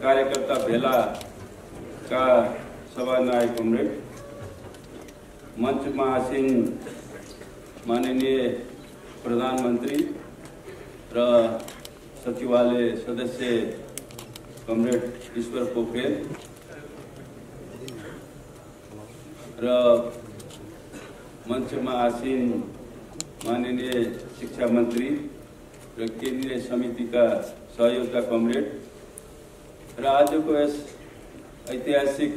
कार्यकर्ता भेला का सभानायक कमरेड, मंच में आसीन माननीय प्रधानमंत्री र सचिवालय सदस्य कमरेड ईश्वर पोखरेल र मंच में आसीन माननीय शिक्षा मंत्री र केंद्रीय समिति का सहयोगका कमरेड र आज को यस ऐतिहासिक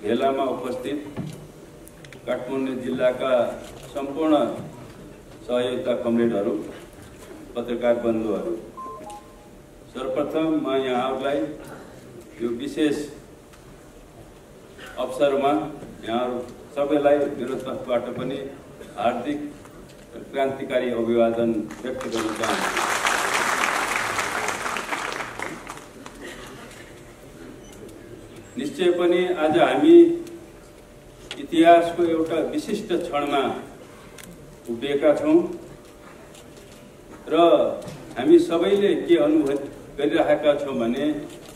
भेला में उपस्थित काठमाडौँ जिल्ला का संपूर्ण सहयोगका कमरेडहरू, पत्रकार बन्धुहरू, सर्वप्रथम म यहाँहरूलाई यो विशेष अवसरमा यहाँहरू सबैलाई मेरो तर्फबाट पनि हार्दिक क्रान्तिकारी अभिवादन व्यक्त गर्न चाहन्छु। निश्चय पनि आज हामी इतिहासको एउटा विशिष्ट क्षणमा उभिएका छौं र हामी सबैले के अनुभव गरिरहेका छौं भने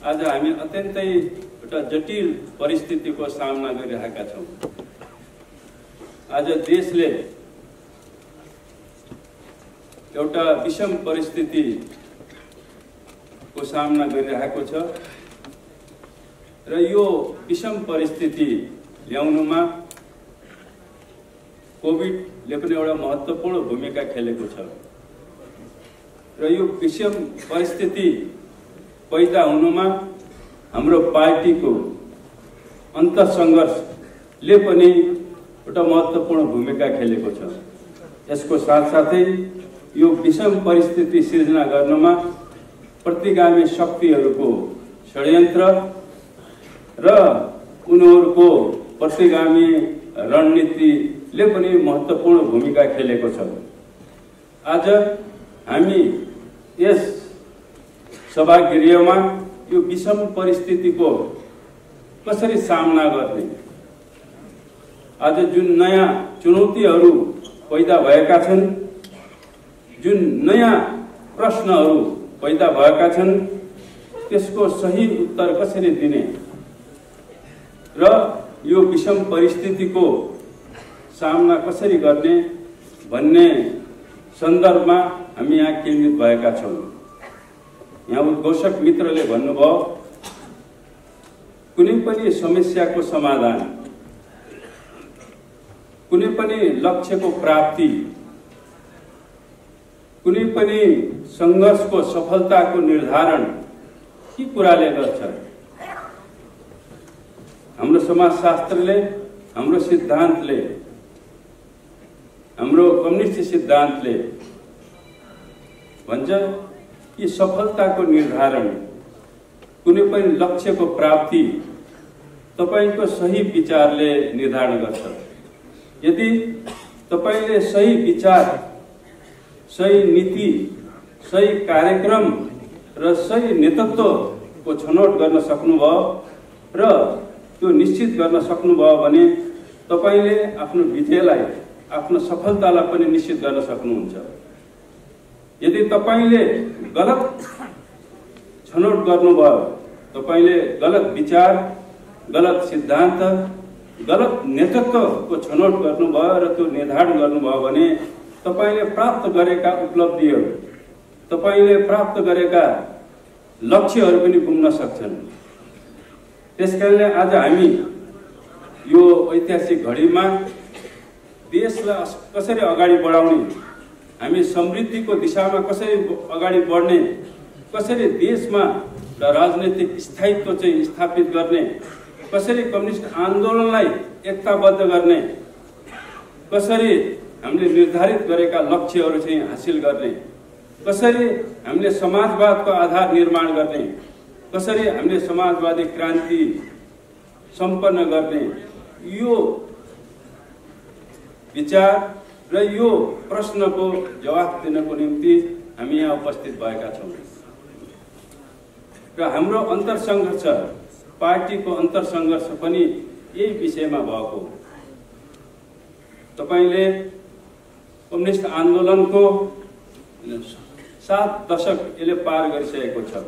आज हामी अत्यन्तै एउटा जटिल परिस्थितिको सामना गरिरहेका छौं। आज देशले एउटा विषम परिस्थितिको सामना गरिरहेको छ र यो विषम परिस्थिति ल्याउनुमा कोभिडले पनि एउटा महत्त्वपूर्ण भूमिका खेलेको छ र यो विषम परिस्थिति पैदा हुनुमा हाम्रो पार्टीको अन्तर्संघर्षले पनि एउटा महत्त्वपूर्ण भूमिका खेलेको छ। यसको साथसाथै यो विषम परिस्थिति सिर्जना गर्नमा प्रतिगामी शक्तिहरूको षड्यन्त्र र उनीहरूको प्रतिगामी रणनीतिले पनि महत्त्वपूर्ण भूमिका खेलेको छ। आज हामी यस सभागृहमा यो विषम परिस्थितिको कसरी सामना गर्ने, आज जुन नयाँ चुनौतीहरू पैदा भएका छन्, जुन नयाँ प्रश्नहरू पैदा भएका छन्, त्यसको सही उत्तर कसरी दिने र यो विषम परिस्थितिको सामना कसरी गर्ने भन्ने सन्दर्भमा हामी यहाँ केन्द्रित भएका छौं। यहाँ उद्घोषक मित्रले भन्नुभयो, कुनै पनि समस्याको समाधान, कुनै पनि लक्ष्यको प्राप्ति, कुनै पनि संघर्षको सफलताको निर्धारण के कुराले गर्छ? हाम्रो समाजशास्त्रले, हाम्रो सिद्धान्तले, हाम्रो कम्युनिस्ट सिद्धान्तले भन्छ कि सफलताको निर्धारण, कुनै पनि लक्ष्यको प्राप्ति तपाईको सही विचारले निर्धारण गर्छ। यदि तपाईले सही विचार, सही नीति, सही कार्यक्रम र सही नेतृत्वको छनौट गर्न सक्नुभयो र त्यो निश्चित गर्न सक्नुभयो भने तपाईले आफ्नो विजयलाई, आफ्नो सफलतालाई पनि निश्चित गर्न सक्नुहुन्छ। यदि तपाईले गलत छनौट गर्नुभयो, तपाईले गलत विचार, गलत सिद्धान्त, गलत नेतृत्वको छनौट गर्नुभयो र त्यो निर्धारण गर्नुभयो भने तपाईले प्राप्त गरेका उपलब्धिहरू, तपाईले प्राप्त गरेका लक्ष्यहरू पनि गुम्न सक्छन्। त्यसकारणले आज हामी यो ऐतिहासिक घडीमा देशलाई कसरी अगाडि बढाउने, हामी समृद्धिको दिशामा कसरी अगाडि बढ्ने, कसरी देशमा राजनीतिक स्थायित्व चाहिँ स्थापित गर्ने, कसरी कम्युनिस्ट आन्दोलनलाई एकताबद्ध गर्ने, कसरी हामीले निर्धारित गरेका लक्ष्यहरू चाहिँ हासिल गर्ने, कसरी हामीले समाजवादको आधार निर्माण गर्ने, कसरी हामीले समाजवादी क्रान्ति सम्पन्न गर्ने, यो विचार र यो प्रश्नको जवाफ दिनको निम्ति हामी यहाँ उपस्थित भएका छौं। र हाम्रो अन्तर्संघर्ष, पार्टीको अन्तर्संघर्ष पनि यही विषयमा भएको। तपाईले कम्युनिस्ट आन्दोलनको 7 दशक यसले पार गरिसकेको छ।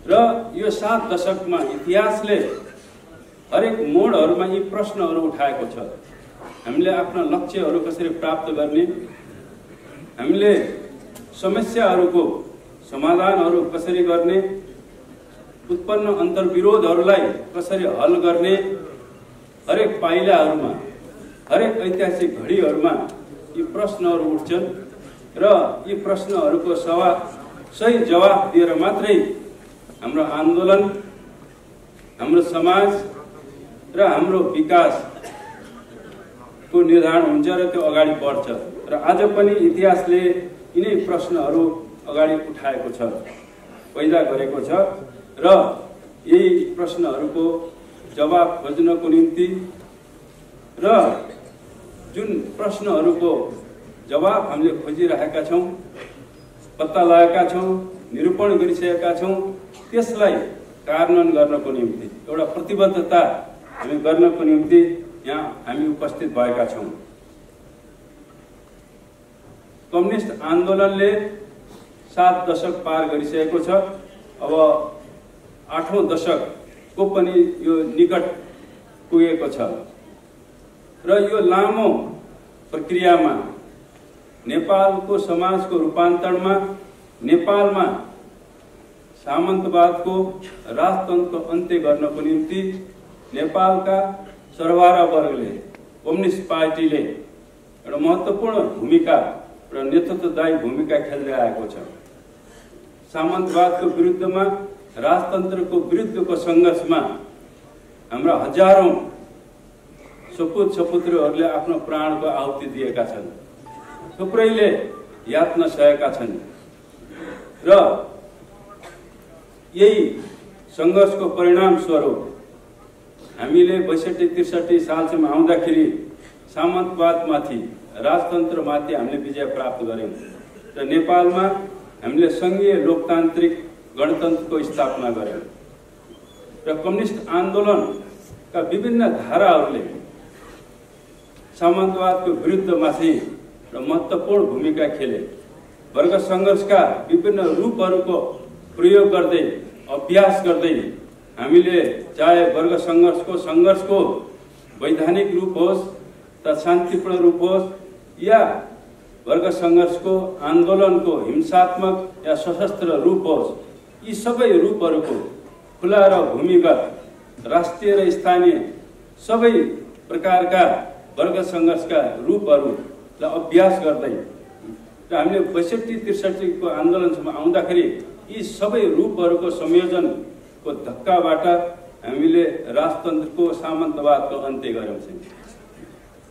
र यो 7 दशकमा इतिहासले हरेक मोडहरूमा यी प्रश्नहरू उठाएको छ। हामीले आफ्ना लक्ष्यहरू कसरी प्राप्त गर्ने, हामीले समस्याहरूको समाधानहरू कसरी गर्ने, उत्पन्न अन्तर्विरोधहरूलाई कसरी हल गर्ने, हरेक पाइलाहरूमा हरेक ऐतिहासिक घडीहरूमा यी प्रश्नहरू उठ्छन् र यी प्रश्नहरूको सही जवाफ दिएर मात्रै हाम्रो आन्दोलन, हाम्रो समाज र हाम्रो विकासको निर्धारण हुन्छ र त्यो अगाडि बढ्छ। र आज पनि इतिहासले यिनै प्रश्नहरू अगाडि उठाएको छ, पैदा गरेको छ र यही प्रश्नहरूको जवाब खोज्नको निम्ति र जुन प्रश्नहरूको जवाब हामीले खोजिरहेका छौँ, पत्ता लगाएका छौँ, निरूपण गरिसकेका छौँ, त्यसलाई कार्यान्वयन गर्नको निम्ति एउटा प्रतिबद्धता हामी गर्नको निम्ति यहाँ हामी उपस्थित भएका छौँ। कम्युनिस्ट आन्दोलनले 7 दशक पार गरिसकेको छ। अब 8औं दशकको पनि यो निकट पुगेको छ र यो लामो प्रक्रियामा नेपालको समाजको रूपान्तरणमा, नेपालमा सामन्तवादको राजतन्त्रको अन्त्य गर्नको निम्ति नेपालका सर्वहारा वर्गले, कम्युनिस्ट पार्टीले एउटा महत्त्वपूर्ण भूमिका र नेतृत्वदायी भूमिका खेल्दै आएको छ। सामन्तवादको विरुद्धमा, राजतन्त्रको विरुद्धको सङ्घर्षमा हाम्रा हजारौं सपुत सपुत्रीहरूले आफ्नो प्राणको आहुति दिएका छन्, थुप्रैले यातना सहेका छन् र यही सङ्घर्षको परिणाम स्वरूप हामीले 62-63 सालसम्म आउँदाखेरि सामन्तवादमाथि, राजतन्त्रमाथि हामीले विजय प्राप्त गर्यौं र नेपालमा हामीले संघीय लोकतान्त्रिक गणतन्त्रको स्थापना गर्यौं र कम्युनिस्ट आन्दोलनका विभिन्न धाराहरूले सामन्तवादको विरुद्धमा चाहिँ महत्त्वपूर्ण भूमिका खेले। वर्ग सङ्घर्षका विभिन्न रूपहरूको प्रयोग गर्दै, अभ्यास गर्दै हामीले चाहे वर्ग सङ्घर्षको वैधानिक रूप होस् त शान्तिपूर्ण रूप होस् या वर्ग सङ्घर्षको आन्दोलनको हिंसात्मक या सशस्त्र रूप होस्, यी सबै रूपहरूको खुला र भूमिगत, राष्ट्रिय र स्थानीय सबै प्रकारका वर्ग सङ्घर्षका रूपहरूलाई अभ्यास गर्दै र हामीले 62-63 को आन्दोलनसम्म आउँदाखेरि यी सबै रूपहरूको संयोजनको धक्काबाट हामीले राजतन्त्रको, सामन्तवादको अन्त्य गर्यौं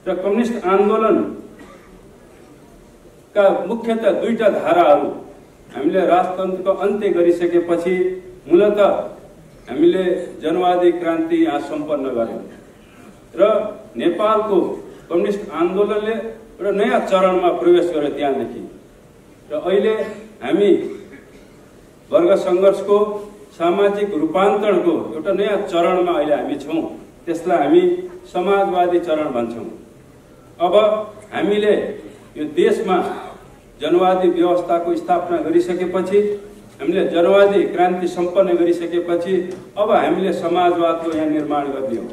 र कम्युनिस्ट आन्दोलनका मुख्यतः दुईटा धाराहरू हामीले राजतन्त्रको अन्त्य गरिसकेपछि मूलतः हामीले जनवादी क्रान्ति यहाँ सम्पन्न गर्यौं र नेपालको कम्युनिस्ट आन्दोलनले एउटा नयाँ चरणमा प्रवेश गर्यो त्यहाँदेखि र अहिले हामी वर्ग सङ्घर्षको, सामाजिक रूपान्तरणको एउटा नयाँ चरणमा अहिले हामी छौँ। त्यसलाई हामी समाजवादी चरण भन्छौँ। अब हामीले यो देशमा जनवादी व्यवस्थाको स्थापना गरिसकेपछि, हामीले जनवादी क्रान्ति सम्पन्न गरिसकेपछि अब हामीले समाजवादको यहाँ निर्माण गरिदियौँ।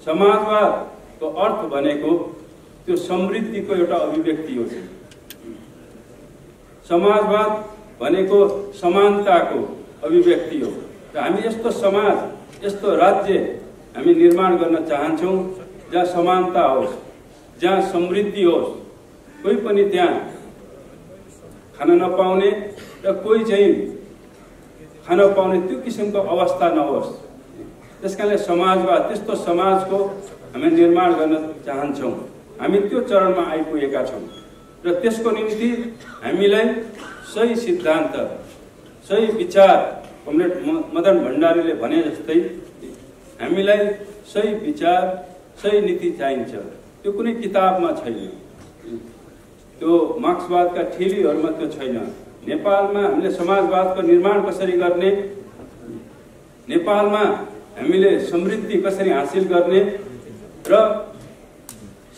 समाजवादको अर्थ भनेको त्यो समृद्धिको एउटा अभिव्यक्ति हो। समाजवाद भनेको समानताको अभिव्यक्ति हो र हामी यस्तो समाज, यस्तो राज्य हामी निर्माण गर्न चाहन्छौँ जहाँ समानता होस्, जहाँ समृद्धि होस्, कोही पनि त्यहाँ खान नपाउने र कोही चाहिँ खान पाउने त्यो किसिमको अवस्था नहोस्। त्यसकारणले समाजवाद, त्यस्तो समाजको हामी निर्माण गर्न चाहन्छौँ। हामी त्यो चरणमा आइपुगेका छौँ र त्यसको निम्ति हामीलाई सही सिद्धान्त, सही विचार, कमरेड मदन भण्डारीले भने जस्तै हामीलाई सही विचार, सही नीति चाहिन्छ। त्यो कुनै किताबमा छैन, त्यो मार्क्सवादका ठेलीहरूमा त्यो छैन। नेपालमा हामीले समाजवादको निर्माण कसरी गर्ने, नेपालमा हामीले समृद्धि कसरी हासिल गर्ने र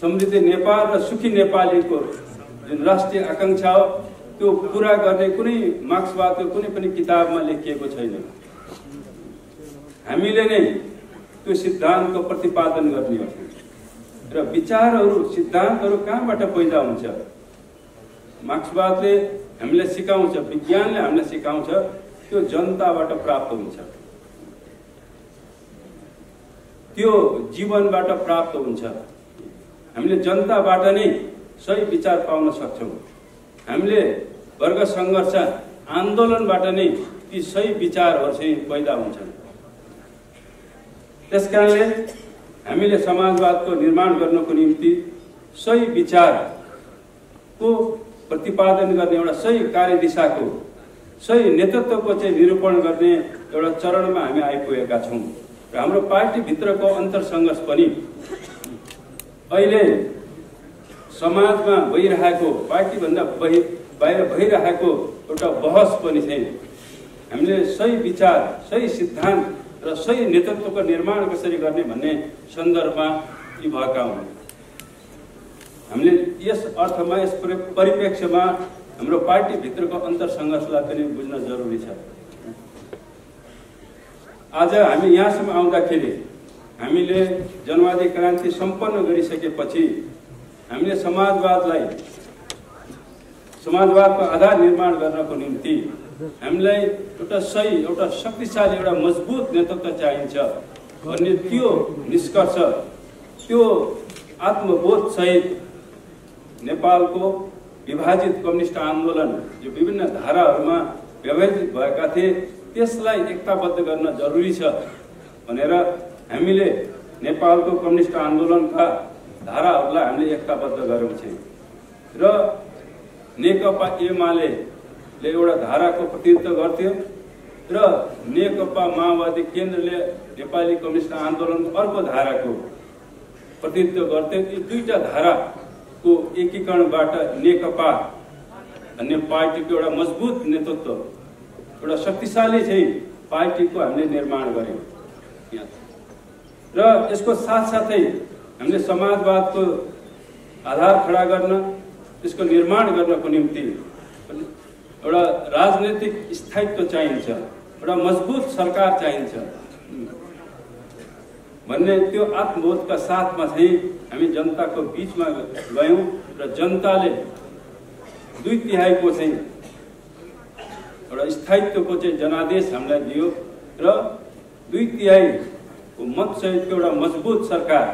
समृद्ध नेपाल र सुखी नेपालीको जुन राष्ट्रिय आकांक्षा हो त्यो पूरा गर्ने कुनै मार्क्सवादको कुनै पनि किताबमा लेखिएको छैन। हामीले नै त्यो सिद्धान्तको प्रतिपादन गर्ने हो र विचारहरू सिद्धान्तहरू कहाँबाट पैदा हुन्छ? मार्क्सवादले हामीलाई सिकाउँछ, विज्ञानले हामीलाई सिकाउँछ त्यो जनताबाट प्राप्त हुन्छ, त्यो जीवनबाट प्राप्त हुन्छ। हामीले जनताबाट नै सही विचार पाउन सक्छौँ। हामीले वर्ग सङ्घर्ष आन्दोलनबाट नै ती सही विचारहरू चाहिँ पैदा हुन्छन्। त्यसकारणले हामीले समाजवादको निर्माण गर्नको निम्ति सही विचारको प्रतिपादन गर्ने एउटा सही कार्यदिशाको सही नेतृत्वको चाहिँ निरूपण गर्ने एउटा चरणमा हामी आइपुगेका छौँ र हाम्रो पार्टीभित्रको अन्तरसङ्घर्ष पनि अहिले समाजमा भइरहेको पार्टीभन्दा बाहिर भइरहेको एउटा बहस पनि चाहिँ हामीले सही विचार सही सिद्धान्त र सही नेतृत्वको निर्माण कसरी गर्ने भन्ने सन्दर्भमा यी भएका हुन्। हामीले यस अर्थमा यस परिप्रेक्ष्यमा हाम्रो पार्टीभित्रको अन्तरसङ्घर्षलाई पनि बुझ्न जरुरी छ। आज हामी यहाँसम्म आउँदाखेरि हामीले जनवादी क्रान्ति सम्पन्न गरिसकेपछि हामीले समाजवादको आधार निर्माण गर्नको निम्ति हामीलाई एउटा सही एउटा शक्तिशाली एउटा मजबुत नेतृत्व चाहिन्छ भन्ने त्यो निष्कर्ष त्यो आत्मबोध सहित नेपालको विभाजित कम्युनिस्ट आन्दोलन जो विभिन्न धाराहरूमा विभाजित भएका थिए त्यसलाई एकताबद्ध गर्न जरुरी छ भनेर हामीले नेपालको कम्युनिस्ट आन्दोलनका धाराहरूलाई हामीले एकताबद्ध गऱ्यौँ चाहिँ र नेकपा एमाले एउटा धाराको प्रतिनिधित्व गर्थ्यो र नेकपा माओवादी केन्द्रले नेपाली कम्युनिस्ट आन्दोलनको अर्को धाराको प्रतिनिधित्व गर्थ्यो। यी दुईटा धाराको एकीकरणबाट नेकपा भन्ने पार्टीको एउटा मजबुत नेतृत्व एउटा शक्तिशाली चाहिँ पार्टीको हामीले निर्माण गर्यौँ र यसको साथसाथै हामीले समाजवादको आधार खडा गर्न त्यसको निर्माण गर्नको निम्ति एउटा राजनैतिक स्थायित्व चाहिन्छ, एउटा मजबुत सरकार चाहिन्छ भन्ने त्यो आत्मबोधका साथमा चाहिँ हामी जनताको बीचमा गयौँ र जनताले 2/3 चाहिँ एउटा स्थायित्वको चाहिँ जनादेश हामीलाई दियो र 2/3 को मत सहितको एउटा मजबुत सरकार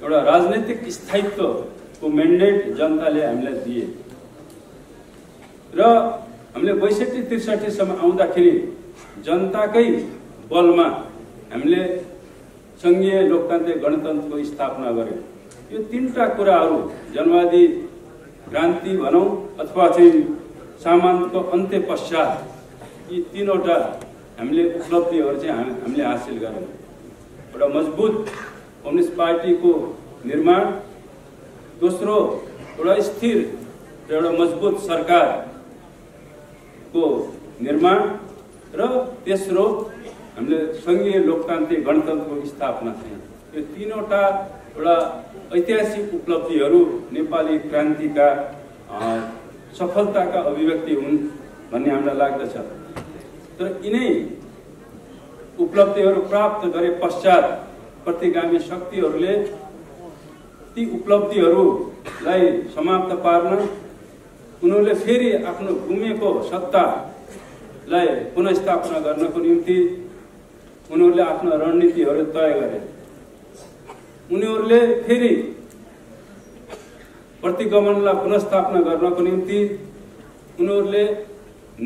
एउटा राजनैतिक स्थायित्वको म्यान्डेट जनताले हामीलाई दिए र हामीले 62-63 सम्म आउँदाखेरि जनताकै बलमा हामीले संघीय लोकतान्त्रिक गणतन्त्रको स्थापना गर्यौँ। यो तीनटा कुराहरू जनवादी क्रान्ति भनौँ अथवा चाहिँ सामन्तको अन्त्य पश्चात यी तीनवटा हामीले उपलब्धिहरू चाहिँ हामीले हासिल गर्यौँ। एउटा मजबुत कम्युनिस्ट पार्टीको निर्माण, दोस्रो एउटा स्थिर र एउटा मजबुत सरकारको निर्माण र तेस्रो हामीले संघीय लोकतान्त्रिक गणतन्त्रको स्थापना चाहिँ यो तीनवटा एउटा ऐतिहासिक उपलब्धिहरू नेपाली क्रान्तिका सफलताका अभिव्यक्ति हुन् भन्ने हामीलाई लाग्दछ। तर यिनै उपलब्धिहरू प्राप्त गरे पश्चात प्रतिगामी शक्तिहरूले ती उपलब्धिहरूलाई समाप्त पार्न उनीहरूले फेरि आफ्नो गुमेको सत्तालाई पुनर्स्थापना गर्नको निम्ति उनीहरूले आफ्नो रणनीतिहरू तय गरे। उनीहरूले फेरि प्रतिगमनलाई पुनर्स्थापना गर्नको निम्ति उनीहरूले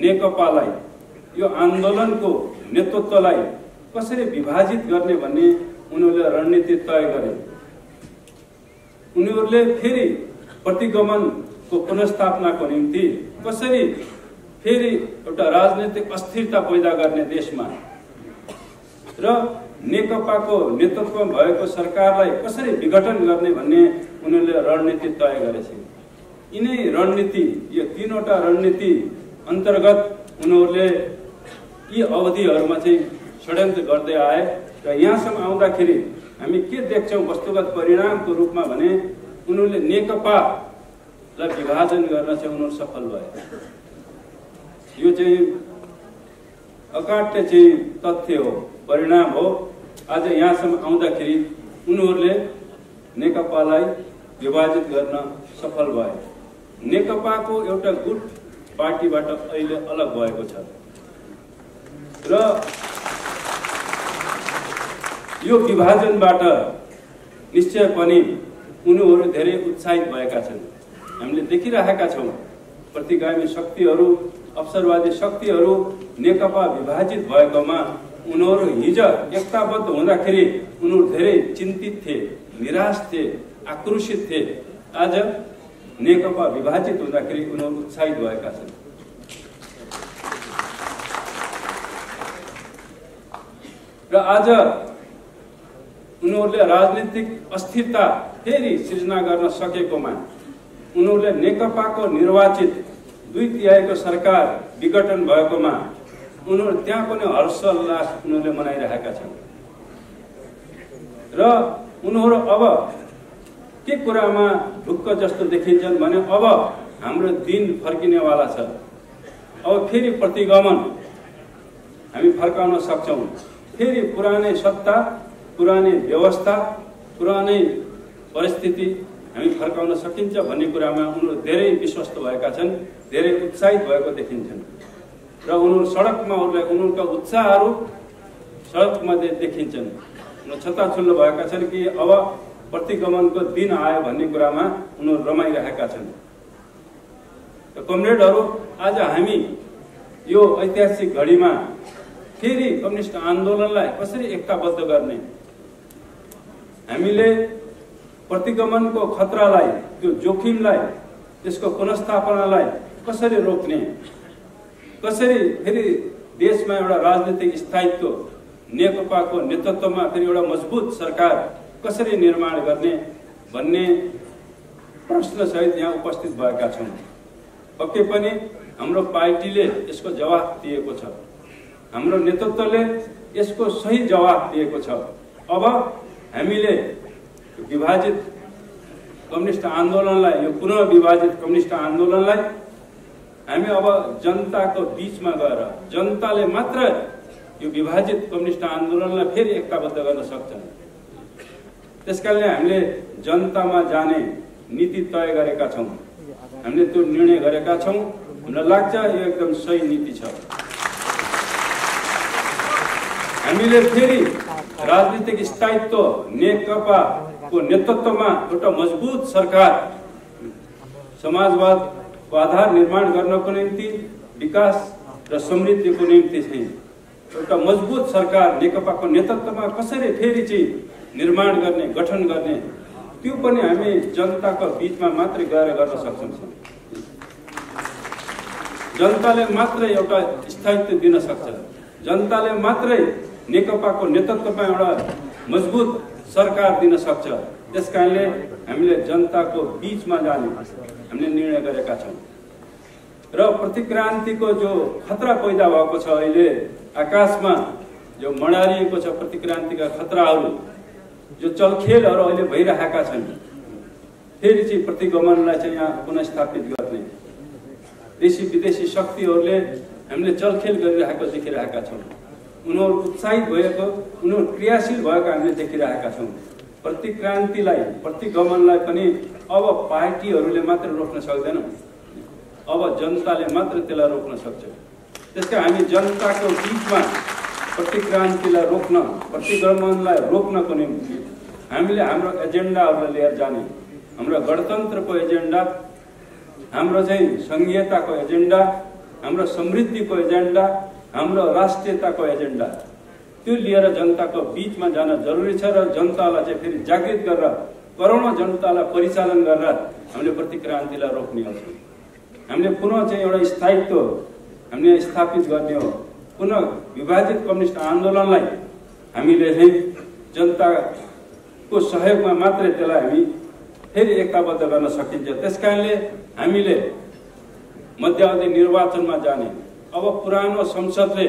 नेकपालाई यो आन्दोलनको नेतृत्वलाई कसरी विभाजित गर्ने भन्ने उनीहरूले रणनीति तय गरे। उनीहरूले फेरि प्रतिगमनको पुनर्स्थापनाको निम्ति कसरी फेरि एउटा राजनीतिक अस्थिरता पैदा गर्ने देशमा र नेकपाको नेतृत्वमा भएको सरकारलाई कसरी विघटन गर्ने भन्ने उनीहरूले रणनीति तय गरेछन्। यिनै रणनीति यो तीनवटा रणनीति अन्तर्गत उनीहरूले यी अवधिहरूमा चाहिँ षड्यन्त्र गर्दै आए र यहाँसम्म आउँदाखेरि हामी के देख्छौँ वस्तुगत परिणामको रूपमा भने उनीहरूले नेकपा विभाजन गर्न चाहिँ उनीहरू सफल भए। यो चाहिँ अकाट्य चाहिँ तथ्य हो, परिणाम हो। आज यहाँसम्म आउँदाखेरि उनीहरूले नेकपालाई विभाजित गर्न सफल भए। नेकपाको एउटा गुट पार्टीबाट अहिले अलग भएको छ र यो विभाजनबाट निश्चय पनि उनीहरू धेरै उत्साहित भएका छन्। हामीले देखिरहेका छौँ प्रतिगामी शक्तिहरू, अवसरवादी शक्तिहरू नेकपा विभाजित भएकोमा उनीहरू हिजो एकताबद्ध हुँदाखेरि उनीहरू धेरै चिन्तित थिए, निराश थिए, आक्रोशित थिए। आज नेकपा विभाजित हुँदाखेरि उनीहरू उत्साहित भएका छन्। र आज उनीहरूले राजनीतिक अस्थिरता फेरि सिर्जना गर्न सकेकोमा, उनीहरूले नेकपाको निर्वाचित 2/3 सरकार विघटन भएकोमा उनीहरू त्यहाँ पनि हर्षोल्लास उनीहरूले मनाइरहेका छन्। र उनीहरू अब के कुरामा ढुक्क जस्तो देखिन्छन् भने अब हाम्रो दिन फर्किनेवाला छ। अब फेरि प्रतिगमन हामी फर्काउन सक्छौँ। फेरि पुरानै सत्ता, पुरानै व्यवस्था, पुरानै परिस्थिति हामी फर्काउन सकिन्छ भन्ने कुरामा उनीहरू धेरै विश्वस्त भएका छन्, धेरै उत्साहित भएको देखिन्छन्। र उनीहरू सडकमा उनीहरूका उत्साहहरू सडकमा देखिन्छन्। छताछुल्लो भएका छन् कि अब प्रतिगमनको दिन आयो भन्ने कुरामा उनीहरू रमाइरहेका छन्। कमरेडहरू, आज हामी यो ऐतिहासिक घडीमा फेरि कम्युनिस्ट आन्दोलनलाई कसरी एकताबद्ध गर्ने, हामीले प्रतिगमनको खतरालाई, त्यो जोखिमलाई, त्यसको पुनर्स्थापनालाई कसरी रोक्ने, कसरी फेरि देशमा एउटा राजनीतिक स्थायित्व, नेकपाको नेतृत्वमा फेरि एउटा मजबुत सरकार कसरी निर्माण गर्ने भन्ने प्रश्न सहित यहाँ उपस्थित भएका छौँ। पक्कै पनि हाम्रो पार्टीले यसको जवाफ दिएको छ, हाम्रो नेतृत्वले यसको सही जवाफ दिएको छ। अब हामीले विभाजित कम्युनिस्ट आन्दोलनलाई, यो पुनः विभाजित कम्युनिस्ट आन्दोलनलाई हामी अब जनताको बीचमा गएर जनताले मात्र यो विभाजित कम्युनिस्ट आन्दोलनलाई फेरि एकताबद्ध गर्न सक्छन्। त्यसकारणले हामीले जनतामा जाने नीति तय गरेका छौँ, हामीले त्यो निर्णय गरेका छौँ। हामीलाई लाग्छ यो एकदम सही नीति छ। हामीले फेरि राजनीतिक स्थायित्व, नेकपाको नेतृत्वमा एउटा मजबुत सरकार, समाजवादको आधार निर्माण गर्नको निम्ति, विकास र समृद्धिको निम्ति चाहिँ एउटा मजबुत सरकार नेकपाको नेतृत्वमा कसरी फेरि चाहिँ निर्माण गर्ने, गठन गर्ने, त्यो पनि हामी जनताको बीचमा मात्रै गएर गर्न सक्छौँ। जनताले मात्रै एउटा स्थायित्व दिन सक्छ, जनताले मात्रै नेकपाको नेतृत्वमा एउटा मजबुत सरकार दिन सक्छ। त्यसकारणले हामीले जनताको बीचमा जाने हामीले निर्णय गरेका छौँ। र प्रतिक्रान्तिको जो खतरा पैदा भएको छ, अहिले आकाशमा जो मडारिएको छ प्रतिक्रान्तिका खतराहरू, जो चलखेलहरू अहिले भइरहेका छन्, फेरि चाहिँ प्रतिगमनलाई चाहिँ यहाँ पुनर्स्थापित गर्ने देशी विदेशी शक्तिहरूले हामीले चलखेल गरिरहेको देखिरहेका छौँ। उनीहरू उत्साहित भएको, उनीहरू क्रियाशील भएको हामीले देखिरहेका छौँ। प्रतिक्रान्तिलाई, प्रतिगमनलाई पनि अब पार्टीहरूले मात्र रोक्न सक्दैन, अब जनताले मात्र त्यसलाई रोक्न सक्छ। त्यसकारण हामी जनताको बीचमा प्रतिक्रान्तिलाई रोक्न, प्रतिगमनलाई रोक्नको निम्ति हामीले हाम्रो एजेन्डाहरूलाई लिएर जाने, हाम्रो गणतन्त्रको एजेन्डा, हाम्रो चाहिँ संघीयताको एजेन्डा, हाम्रो समृद्धिको एजेन्डा, हाम्रो राष्ट्रियताको एजेन्डा, त्यो लिएर जनताको बीचमा जान जरुरी छ। र जनतालाई चाहिँ फेरि जागृत गरेर, करोडौं जनतालाई परिचालन गरेर हामीले प्रतिक्रान्तिलाई रोक्ने हो। हामीले पुनः चाहिँ एउटा स्थायित्व हामीले स्थापित गर्ने हो। पुनः विभाजित कम्युनिस्ट आन्दोलनलाई हामीले चाहिँ जनताको सहयोगमा मात्रै त्यसलाई हामी फेरि एकताबद्ध गर्न सकिन्छ। त्यसकारणले हामीले मध्यावधि निर्वाचनमा जाने, अब पुरानो संसदले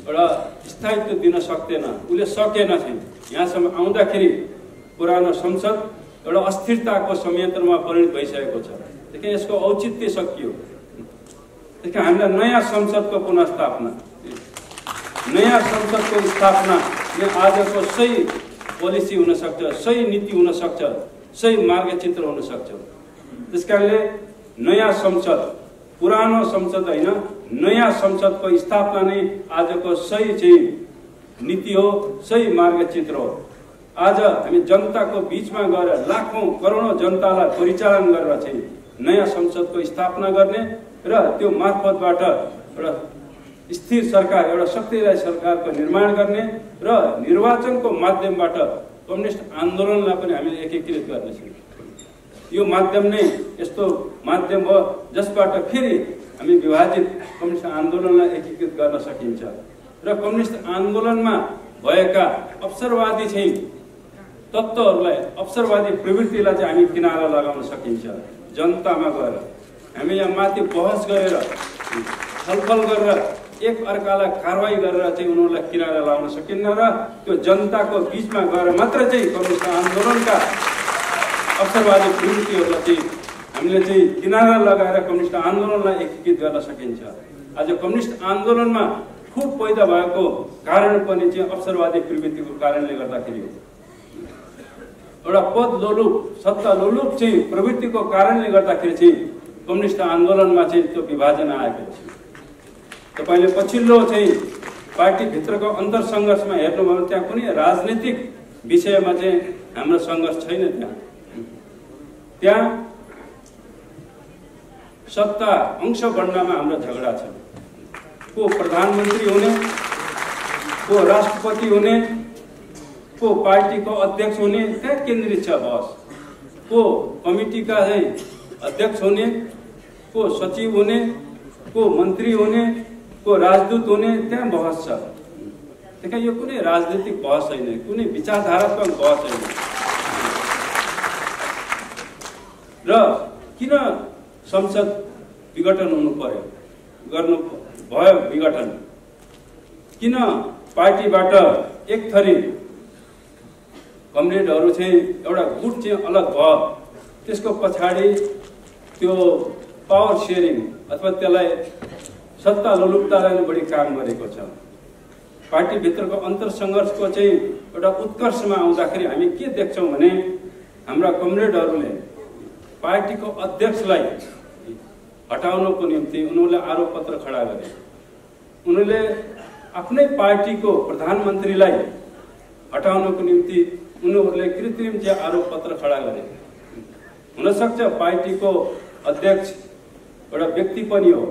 एउटा स्थायित्व दिन सक्दैन, उसले सकेन चाहिँ। यहाँसम्म आउँदाखेरि पुरानो संसद एउटा अस्थिरताको संयन्त्रमा परिणत भइसकेको छ। त्यसैले यसको औचित्य सकियो। त्यसैले हामीलाई नयाँ संसदको पुनर्स्थापना, नयाँ संसदको स्थापनाले आजको सही पोलिसी हुन सक्छ, सही नीति हुन सक्छ, सही मार्गचित्र हुन सक्छ। त्यसकारणले नयाँ संसद, पुरानो संसद होइन, नयाँ संसदको स्थापना नै आजको सही चाहिँ नीति हो, सही मार्गचित्र हो। आज हामी जनताको बीचमा गएर लाखौं करोडौं जनतालाई परिचालन गरेर चाहिँ नयाँ संसदको स्थापना गर्ने र त्यो मार्फतबाट एउटा स्थिर सरकार, एउटा शक्तिशाली सरकारको निर्माण गर्ने र निर्वाचनको माध्यमबाट कम्युनिस्ट आन्दोलनलाई पनि हामीले एकीकृत गर्नेछौँ। यो माध्यम नै यस्तो माध्यम हो जसबाट फेरि हामी विभाजित कम्युनिस्ट आन्दोलनलाई एकीकृत गर्न सकिन्छ र कम्युनिस्ट आन्दोलनमा भएका अवसरवादी चाहिँ तत्त्वहरूलाई, अवसरवादी प्रवृत्तिलाई चाहिँ हामी किनारा लगाउन सकिन्छ। जनतामा गएर हामी यहाँ माथि बहस गरेर, छलफल गरेर, एक अर्कालाई कारवाही गरेर चाहिँ उनीहरूलाई किनारा लगाउन सकिन्न र त्यो जनताको बीचमा गएर मात्र चाहिँ कम्युनिस्ट आन्दोलनका अवसरवादी प्रवृत्तिहरूलाई चाहिँ हामीले चाहिँ किनारा लगाएर कम्युनिस्ट आन्दोलनलाई एकीकृत गर्न सकिन्छ। आज कम्युनिस्ट आन्दोलनमा खुब पैदा भएको कारण पनि चाहिँ अवसरवादी प्रवृत्तिको कारणले गर्दाखेरि हो। एउटा पद लोलुप, सत्ता लोलुप चाहिँ प्रवृत्तिको कारणले गर्दाखेरि चाहिँ कम्युनिस्ट आन्दोलनमा चाहिँ त्यो विभाजन आएको छ। तपाईले पछिल्लो चाहिँ पार्टीभित्रको अन्तर सङ्घर्षमा हेर्नुभयो भने त्यहाँ कुनै राजनीतिक विषयमा चाहिँ हाम्रो सङ्घर्ष छैन। त्यहाँ सत्ता अंश बढ्नमा हाम्रो झगडा छ। को प्रधानमन्त्री हुने, को राष्ट्रपति हुने, को पार्टीको अध्यक्ष हुने, त्यहाँ केन्द्रित छ बहस। को कमिटीका चाहिँ अध्यक्ष हुने, को सचिव हुने, को मन्त्री हुने, को राजदूत हुने, त्यहाँ बहस छ। त्यसैले यो कुनै राजनीतिक बहस छैन, कुनै विचारधारात्मक बहस छैन। र किन संसद विघटन हुनु पर्यो, गर्नु भयो विघटन? किन पार्टीबाट एक थरी कमरेडहरू चाहिँ एउटा गुट चाहिँ अलग भयो? त्यसको पछाडि त्यो पावर सेयरिङ अथवा त्यसलाई सत्ता लोलुपताले नै बढी काम गरेको छ। पार्टीभित्रको अन्तर सङ्घर्षको चाहिँ एउटा उत्कर्षमा आउँदाखेरि हामी के देख्छौँ भने हाम्रा कमरेडहरूले पार्टीको अध्यक्षलाई हटाउनको निम्ति उनीहरूले आरोप पत्र खडा गरे। उनीहरूले आफ्नै पार्टीको प्रधानमन्त्रीलाई हटाउनको निम्ति उनीहरूले कृत्रिम चाहिँ आरोप पत्र खडा गरे। हुनसक्छ पार्टीको अध्यक्ष एउटा व्यक्ति पनि हो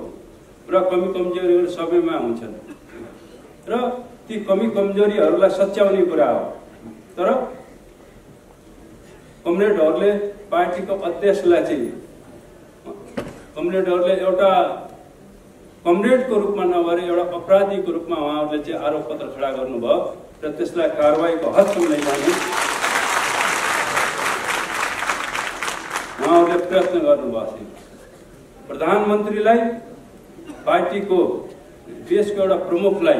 र कमी कमजोरीहरू सबैमा हुन्छन् र ती कमी कमजोरीहरूलाई सच्याउने कुरा हो। तर कमरेडहरूले पार्टीको अध्यक्षलाई चाहिँ कमरेडहरूले एउटा कमरेडको रूपमा नभएर एउटा अपराधीको रूपमा उहाँहरूले चाहिँ आरोप पत्र खडा गर्नुभयो र त्यसलाई कारवाहीको हदसम्म लैजाने उहाँहरूले प्रयत्न गर्नुभएको थियो। प्रधानमन्त्रीलाई, पार्टीको देशको एउटा प्रमुखलाई,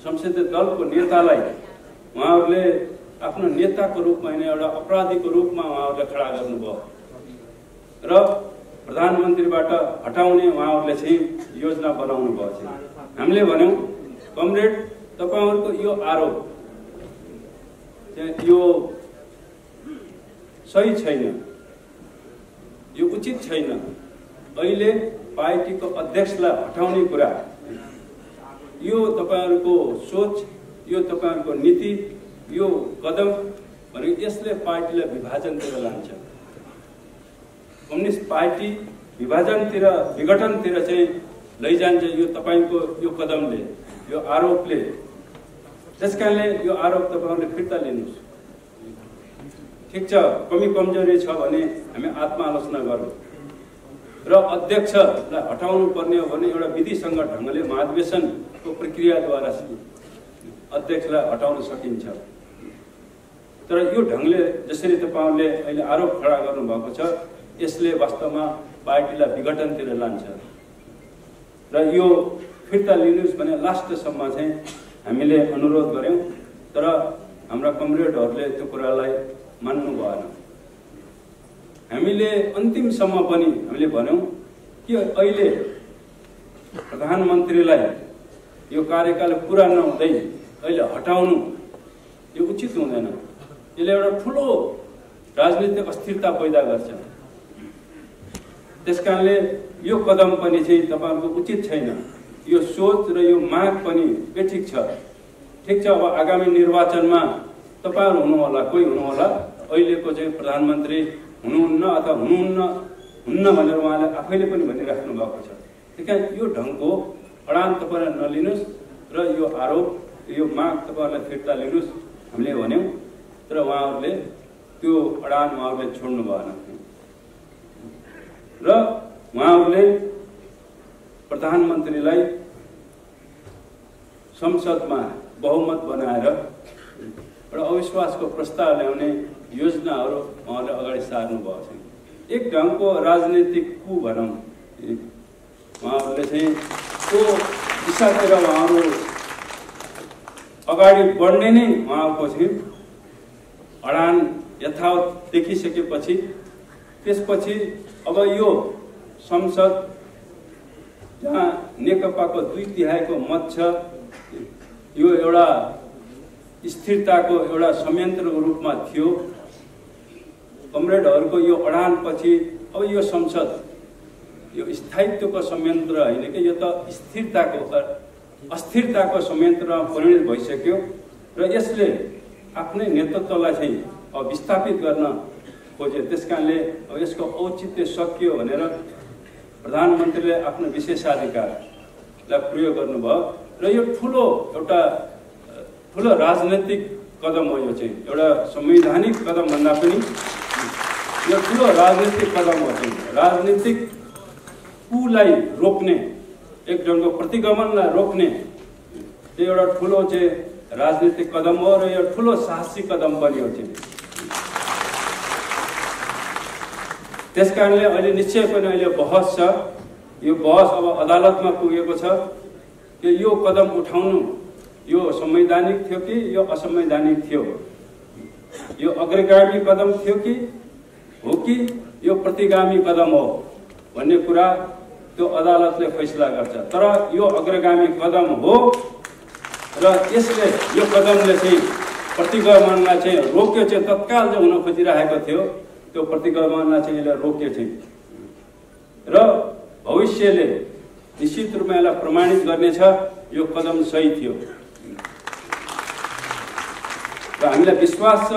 संसदीय दलको नेतालाई उहाँहरूले आफ्नो नेताको रूपमा होइन एउटा अपराधीको रूपमा उहाँहरूले खडा गर्नुभयो र प्रधानमन्त्रीबाट हटाउने उहाँहरूले चाहिँ योजना बनाउनु भएको छ। हामीले भन्यौं कमरेड, तपाईहरुको यो आरोप यो सही छैन, यो उचित छैन। अहिले पार्टीको अध्यक्षलाई हटाउने कुरा, यो तपाईहरुको सोच, यो तपाईहरुको नीति, यो कदम भने यसले पार्टीलाई विभाजनतिर लान्छ। कम्युनिस्ट पार्टी विभाजनतिर, विघटनतिर चाहिँ लैजान्छ यो तपाईको यो कदमले, यो आरोपले। त्यसकारणले यो आरोप तपाईहरुले फिर्ता लिनुस्। ठीक छ, कमी कमजोरी छ भने हामी आत्मालोचना गरौँ र अध्यक्षलाई हटाउनु पर्ने हो भने एउटा विधिसँग ढंगले महाधिवेशनको प्रक्रियाद्वारा अध्यक्षलाई हटाउन सकिन्छ। तर यो ढंगले जसरी तपाईहरुले अहिले आरोप खडा गर्नु भएको छ, यसले वास्तवमा पार्टीलाई विघटनतिर लान्छ र यो फिर्ता लिनुस् भने लास्टसम्म चाहिँ हामीले अनुरोध गर्यौं। तर हाम्रा कमरेडहरूले त्यो कुरालाई मान्नु भएन। हामीले अन्तिमसम्म पनि हामीले भन्यौं कि अहिले प्रधानमन्त्रीलाई यो कार्यकाल पूरा नहुँदै अहिले हटाउनु यो उचित हुँदैन। यसले एउटा ठुलो राजनीतिक अस्थिरता पैदा गर्छ। त्यसकारणले यो कदम पनि चाहिँ तपाईहरुको उचित छैन। यो सोच र यो माग पनि बेठिक छ। ठीक छ, अब आगामी निर्वाचनमा तपाईहरु हुनु होला, कोही हुनु होला, अहिलेको चाहिँ प्रधानमन्त्री हुनुहुन्न अथवा हुन्न भनेर उहाँले आफैले पनि भनिराख्नु भएको छ। त्यसकारण यो ढंगको अडान तपाईहरुले नलिनुस् र यो आरोप यो माग तपाईहरुले फिर्ता लिनुस् हामीले भन्यौं। तर उहाँहरूले त्यो अडान उहाँहरूले छोड्नु भएन र उहाँहरूले प्रधानमन्त्रीलाई संसदमा बहुमत बनाएर एउटा अविश्वासको प्रस्ताव ल्याउने योजनाहरू उहाँले अगाडि सार्नु भएको छ। एक ढंगको राजनीतिक कु भनौं, उहाँहरूले चाहिँ त्यो दिशातिर उहाँहरू अगाडि बढ्ने नै उहाँको चाहिँ अडान यथावत देखिसकेपछि त्यसपछि अब यो संसद जहाँ नेकपाको 2/3 को मत छ, यो एउटा स्थिरताको एउटा संयन्त्रको रूपमा थियो। कमरेडहरूको यो अडान पछि अब यो संसद यो स्थायित्वको संयन्त्र होइन कि यो त अस्थिरताको संयन्त्रमा परिणत भइसक्यो र यसले आफ्नै नेतृत्वलाई चाहिँ अब विस्थापित गर्न खोजे। त्यसकारणले अब यसको औचित्य सकियो भनेर प्रधानमन्त्रीले आफ्नो विशेषाधिकारलाई प्रयोग गर्नुभयो र यो ठुलो राजनीतिक कदम हो। यो चाहिँ एउटा संवैधानिक कदम भन्दा पनि यो ठुलो राजनीतिक कदम हो। राजनीतिक कुलाई रोक्ने, एक ढंगको प्रतिगमनलाई रोक्ने यो एउटा ठुलो चाहिँ राजनीतिक कदम हो र यो ठुलो साहसी कदम पनि हो। त्यसकारणले अहिले निश्चय पनि अहिले बहस छ। यो बहस अब अदालतमा पुगेको छ कि यो कदम उठाउनु यो संवैधानिक थियो कि यो असंवैधानिक थियो, यो अग्रगामी कदम थियो कि यो प्रतिगामी कदम हो भन्ने कुरा त्यो अदालतले फैसला गर्छ। तर यो अग्रगामी कदम हो र यसले यो कदमले चाहिँ प्रतिगमनलाई चाहिँ रोक्यो। चाहिँ तत्काल जो हुन खोजिरहेको थियो त्यो प्रतिगमनलाई चाहिँ यसले रोक्यो चाहिँ र भविष्यले निश्चित रूपमा यसलाई प्रमाणित गर्नेछ यो कदम सही थियो र हामीलाई विश्वास छ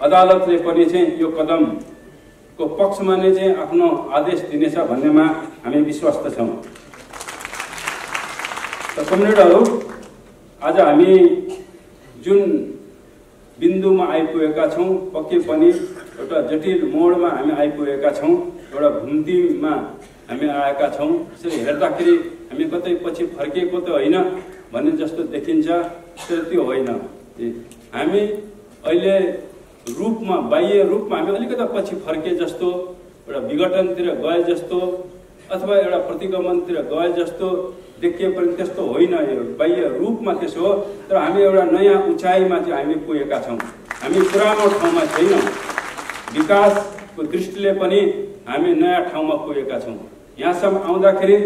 अदालतले पनि चाहिँ यो कदमको पक्षमा नै चाहिँ आफ्नो आदेश दिनेछ भन्नेमा हामी विश्वस्त छौं। त कमरेडहरू, आज हामी जुन बिन्दुमा आइपुगेका छौं, पक्कै पनि एउटा जटिल मोडमा हामी आइपुगेका छौं, एउटा घुम्तीमा हामी आएका छौं। त्यसरी हेर्दाखेरि हामी कतै पछि फर्केको त होइन भन्ने जस्तो देखिन्छ, तर त्यो होइन। हामी अहिले रूपमा, बाह्य रूपमा हामी अलिकति पछि फर्के जस्तो, एउटा विघटनतिर गए जस्तो अथवा एउटा प्रतिगमनतिर गए जस्तो देखिए पनि त्यस्तो होइन। यो बाह्य रूपमा त्यसो हो, तर हामी एउटा नयाँ उचाइमा चाहिँ हामी पुगेका छौं। हामी पुरानो ठाउँमा छैनौं। विकासको दृष्टिले पनि हामी नयाँ ठाउँमा पुगेका छौं। यहाँसम्म आउँदाखेरि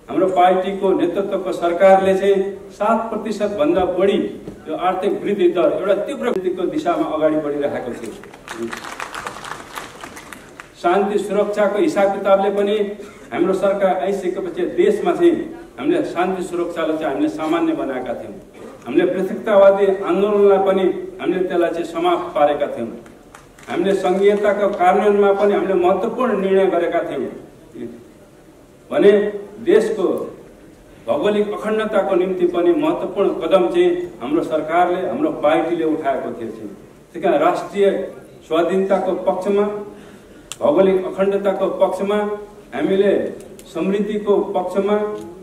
हाम्रो पार्टीको नेतृत्वको सरकारले चाहिँ 7% भन्दा बढी यो आर्थिक वृद्धि दर एउटा तीव्र वृद्धिको दिशामा अगाडि बढिरहेको थियो। शान्ति सुरक्षाको हिसाब किताबले पनि हाम्रो सरकार आइसकेपछि देशमा चाहिँ हामीले शान्ति सुरक्षालाई चाहिँ हामीले सामान्य बनाएका थियौं। हामीले पृथकतावादी आन्दोलनलाई पनि हामीले त्यसलाई चाहिँ समाप्त पारेका थियौं। हामीले संघीयताको कार्यान्वयनमा पनि हामीले महत्त्वपूर्ण निर्णय गरेका थियौं भने देशको भौगोलिक अखण्डताको निम्ति पनि महत्त्वपूर्ण कदम चाहिँ हाम्रो सरकारले, हाम्रो पार्टीले उठाएको थियो। त्यसकारण राष्ट्रिय स्वाधीनताको पक्षमा, भौगोलिक अखण्डताको पक्षमा, हामीले समृद्धिको पक्षमा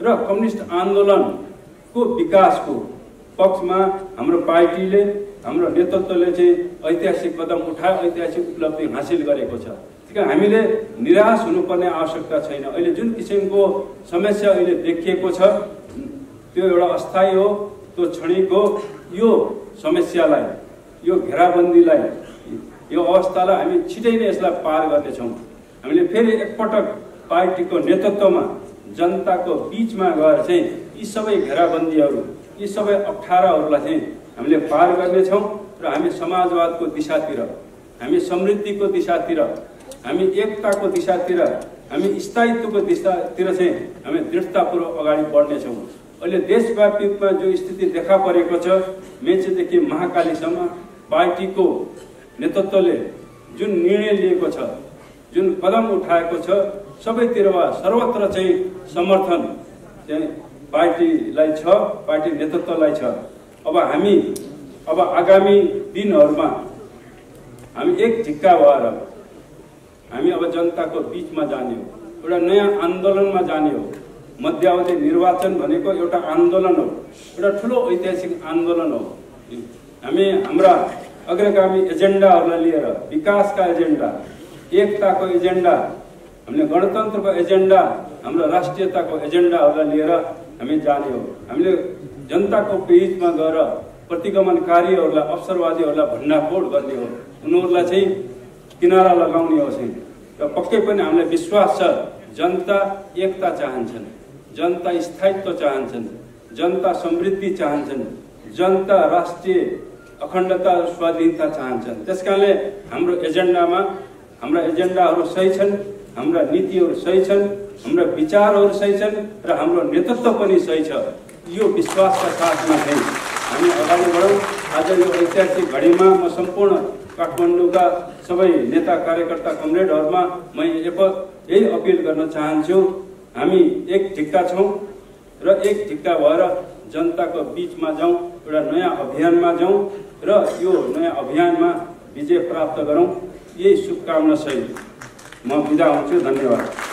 र कम्युनिस्ट आन्दोलनको विकासको पक्षमा हाम्रो पार्टीले, हाम्रो नेतृत्वले चाहिँ ऐतिहासिक कदम उठाए, ऐतिहासिक उपलब्धि हासिल गरेको छ। त्यसकारण हामीले निराश हुनुपर्ने आवश्यकता छैन। अहिले जुन किसिमको समस्या अहिले देखिएको छ त्यो एउटा अस्थायी हो, त्यो क्षणिक हो। यो समस्यालाई, यो घेराबन्दीलाई यो अवस्थालाई हामी छिटै नै यसलाई पार गर्नेछौँ। हामीले फेरि एकपटक पार्टीको नेतृत्वमा जनताको बीचमा गएर चाहिँ यी सबै घेराबन्दीहरू, यी सबै अप्ठ्याराहरूलाई चाहिँ हामीले पार गर्नेछौँ र हामी समाजवादको दिशातिर, हामी समृद्धिको दिशातिर, हामी एकताको दिशातिर, हामी स्थायित्वको दिशातिर चाहिँ हामी दृढतापूर्वक अगाडि बढ्नेछौँ। अहिले देशव्यापी रूपमा जो स्थिति देखा परेको छ, मेचेदेखि महाकालीसम्म पार्टीको नेतृत्वले जुन निर्णय लिएको छ, जुन कदम उठाएको छ, सबैतिर सर्वत्र चाहिँ समर्थन चाहिँ पार्टीलाई छ, पार्टी नेतृत्वलाई छ। अब आगामी दिनहरूमा हामी एक ढिक्का भएर हामी अब जनताको बीचमा जाने हो, एउटा नयाँ आन्दोलनमा जाने हो। मध्यावधि निर्वाचन भनेको एउटा आन्दोलन हो, एउटा ठुलो ऐतिहासिक आन्दोलन हो। हामी हाम्रा अग्रगामी एजेन्डाहरूलाई लिएर, विकासका एजेन्डा, एकताको एजेन्डा, हामीले गणतन्त्रको एजेन्डा, हाम्रो राष्ट्रियताको एजेन्डाहरूलाई लिएर हामी जाने हो। हामीले जनताको बीचमा गएर प्रतिगमनकारीहरूलाई, अवसरवादीहरूलाई भण्डाफोड गर्ने हो, उनीहरूलाई चाहिँ किनारा लगाउने हो चाहिँ। र पक्कै पनि हामीलाई विश्वास छ जनता एकता चाहन्छन्, जनता स्थायित्व चाहन्छन्, जनता समृद्धि चाहन्छन्, जनता राष्ट्रिय अखण्डता र स्वाधीनता चाहन्छन्। त्यसकारणले हाम्रो एजेन्डाहरू सही छन्, हाम्रा नीतिहरू सही छन्, हाम्रा विचारहरू सही छन् र हाम्रो नेतृत्व पनि सही छ। यो विश्वासका साथमा चाहिँ हामी अगाडि बढौँ। आज यो ऐतिहासिक घडीमा म सम्पूर्ण काठमाडौँका सबै नेता कार्यकर्ता कमरेडहरूमा म यही अपिल गर्न चाहन्छु, हामी एक ढिक्का छौँ र एक ढिक्का भएर जनताको बीचमा जाउँ, एउटा नयाँ अभियानमा जाउँ र यो नयाँ अभियानमा विजय प्राप्त गरौँ। यही शुभकामना सहित म बिदा हुन्छु। धन्यवाद।